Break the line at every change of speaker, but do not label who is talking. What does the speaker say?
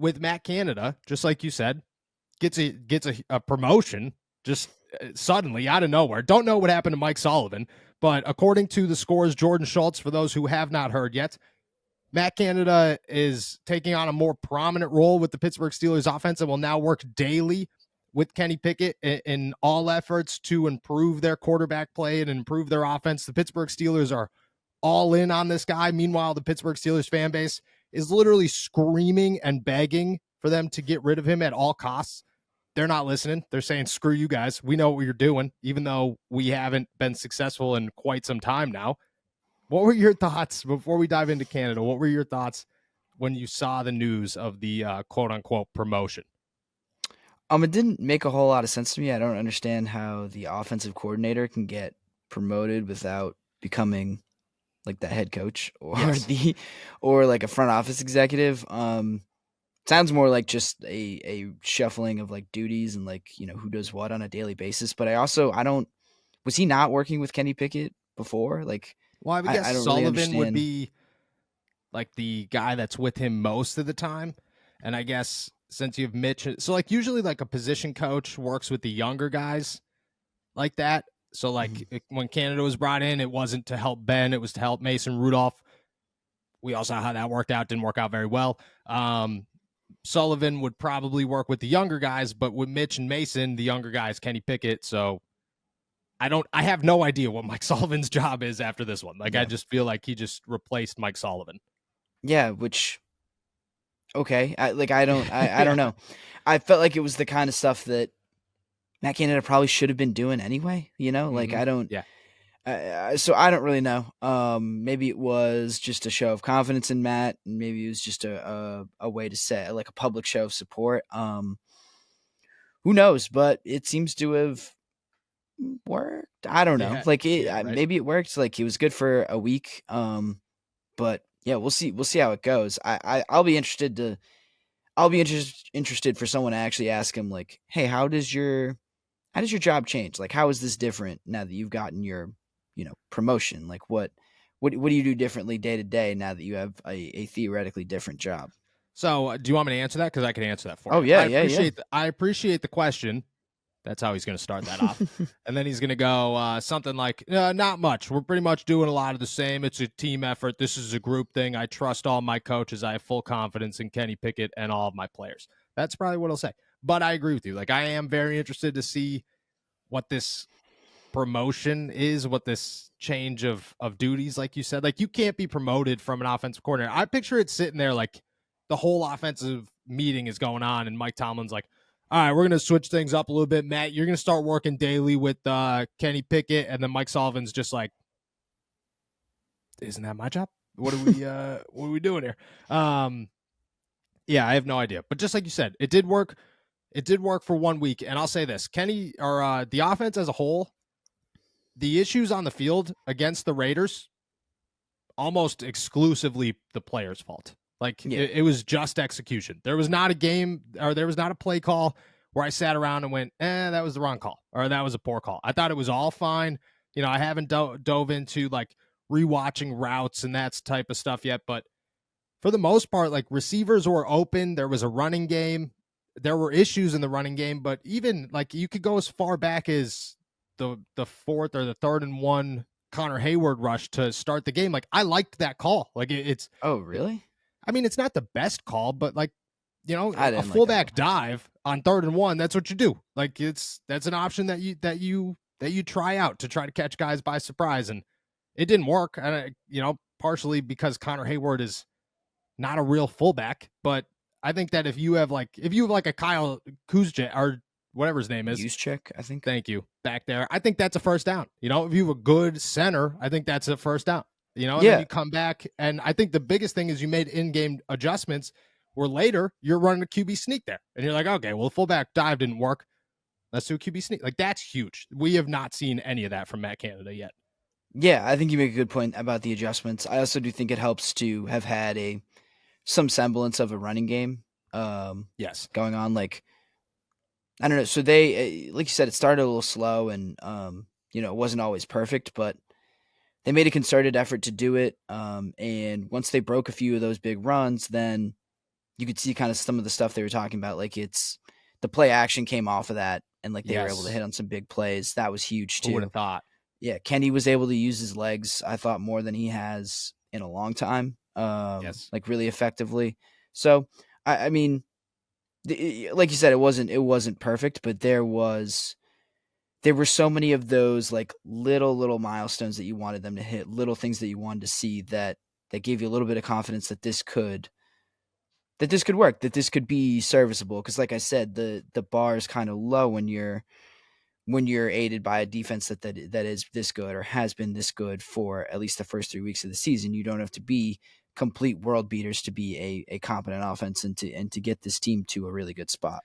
with Matt Canada, just like you said, gets a promotion just suddenly out of nowhere. Don't know what happened to Mike Sullivan, but according to the Scores, Jordan Schultz, for those who have not heard yet, Matt Canada is taking on a more prominent role with the Pittsburgh Steelers offense and will now work daily with Kenny Pickett in all efforts to improve their quarterback play and improve their offense. The Pittsburgh Steelers are all in on this guy. Meanwhile, the Pittsburgh Steelers fan base is literally screaming and begging for them to get rid of him at all costs. They're not listening. They're saying, screw you guys. We know what you're doing, even though we haven't been successful in quite some time now. What were your thoughts before we dive into Canada? What were your thoughts when you saw the news of the quote unquote promotion?
It didn't make a whole lot of sense to me. I don't understand how the offensive coordinator can get promoted without becoming like the head coach or or like a front office executive. Sounds more like just a shuffling of like duties and like, who does what on a daily basis. But was he not working with Kenny Pickett before? Like,
well, I would guess
I don't
Sullivan
really
would be like the guy that's with him most of the time. And I guess since you've Mitch, so like usually like a position coach works with the younger guys like that. So like when Canada was brought in, it wasn't to help Ben, it was to help Mason Rudolph. We all saw how that worked out. Didn't work out very well. Sullivan would probably work with the younger guys, but with Mitch and Mason, the younger guys, Kenny Pickett. So I have no idea what Mike Sullivan's job is after this one. Like, I just feel like he just replaced Mike Sullivan.
Yeah, which, okay. I don't know. I felt like it was the kind of stuff that Matt Canada probably should have been doing anyway, like I don't, so I don't really know. Maybe it was just a show of confidence in Matt, and maybe it was just a way to say like a public show of support. Who knows? But it seems to have worked. I don't know. Right. Maybe it worked. Like he was good for a week. But yeah, we'll see. We'll see how it goes. I'll be interested for someone to actually ask him like, hey, how does your job change? Like, how is this different now that you've gotten your, promotion? Like what do you do differently day to day now that you have a theoretically different job?
So do you want me to answer that? Because I can answer that for you.
Oh, yeah,
I appreciate the question. That's how he's going to start that off. And then he's going to go something like, not much. We're pretty much doing a lot of the same. It's a team effort. This is a group thing. I trust all my coaches. I have full confidence in Kenny Pickett and all of my players. That's probably what he'll say. But I agree with you. Like, I am very interested to see what this promotion is, what this change of duties, like you said. Like, you can't be promoted from an offensive coordinator. I picture it sitting there like the whole offensive meeting is going on, and Mike Tomlin's like, all right, we're going to switch things up a little bit. Matt, you're going to start working daily with Kenny Pickett, and then Mike Sullivan's just like, isn't that my job? What are we doing here? Yeah, I have no idea. But just like you said, it did work. It did work for 1 week, and I'll say this: Kenny, or the offense as a whole, the issues on the field against the Raiders, almost exclusively the players' fault. Like, it was just execution. There was not a game, or there was not a play call where I sat around and went, that was the wrong call, or that was a poor call. I thought it was all fine. I haven't dove into like rewatching routes and that type of stuff yet, but for the most part, like, receivers were open. There was a running game. There were issues in the running game, but even like you could go as far back as the fourth or the 3rd and 1 Connor Hayward rush to start the game. Like, I liked that call. Like, it's.
Oh, really?
I mean, it's not the best call, but like, a fullback dive on 3rd and 1, that's what you do. Like, that's an option that you try out to try to catch guys by surprise. And it didn't work. And, partially because Connor Hayward is not a real fullback, but I think that if you have like a Kyle Kuzja or whatever his name is,
Juszczyk, I think.
Thank you. Back there, I think that's a first down. If you have a good center, I think that's a first down. And then you come back, and I think the biggest thing is you made in-game adjustments where later you're running a QB sneak there, and you're like, okay, well, the fullback dive didn't work. Let's do a QB sneak. Like, that's huge. We have not seen any of that from Matt Canada yet.
Yeah, I think you make a good point about the adjustments. I also do think it helps to have had some semblance of a running game.
Yes,
going on. Like, I don't know. So they, like you said, it started a little slow, and it wasn't always perfect, but they made a concerted effort to do it. And once they broke a few of those big runs, then you could see kind of some of the stuff they were talking about. Like it's the play action came off of that, and like they were able to hit on some big plays. That was huge too.
Who would have thought?
Yeah, Kenny was able to use his legs, I thought, more than he has in a long time. Like really effectively. So I mean, like you said, it wasn't perfect, but there were so many of those like little milestones that you wanted them to hit, little things that you wanted to see that gave you a little bit of confidence that this could work, that this could be serviceable. Because like I said, the bar is kind of low when you're aided by a defense that is this good or has been this good for at least the first 3 weeks of the season. You don't have to be complete world beaters to be a competent offense and to get this team to a really good spot.